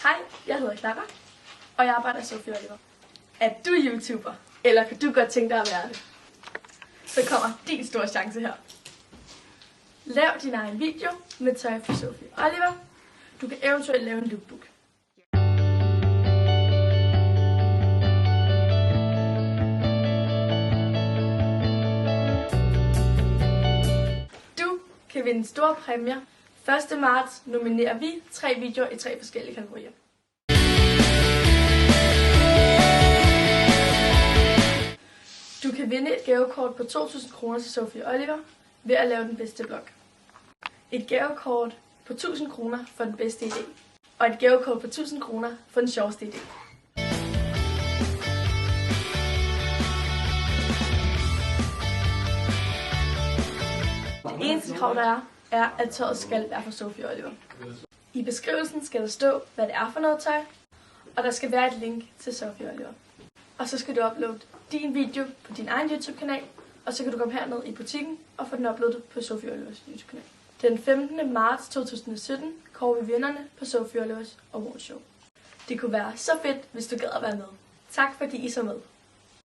Hej, jeg hedder Clara, og jeg arbejder i Sofie Oliver. Er du YouTuber, eller kan du godt tænke dig at være det? Så kommer din store chance her. Lav din egen video med tøj fra Sofie Oliver. Du kan eventuelt lave en lookbook. Du kan vinde store præmier. 1. marts nominerer vi 3 videoer i 3 forskellige kategorier. Du kan vinde et gavekort på 2.000 kroner til Sofie Oliver ved at lave den bedste blog. Et gavekort på 1.000 kroner for den bedste idé. Og et gavekort på 1.000 kroner for den sjoveste idé. Det eneste krav, der er, at tøjet skal være fra Sofie Oliver. I beskrivelsen skal der stå, hvad det er for noget tøj, og der skal være et link til Sofie Oliver. Og så skal du uploade din video på din egen YouTube-kanal, og så kan du komme herned i butikken og få den uploadet på Sofie Olivers YouTube-kanal. Den 15. marts 2017 kårer vi vinderne på Sofie Olivers Awardshow. Det kunne være så fedt, hvis du gad at være med. Tak fordi I så med.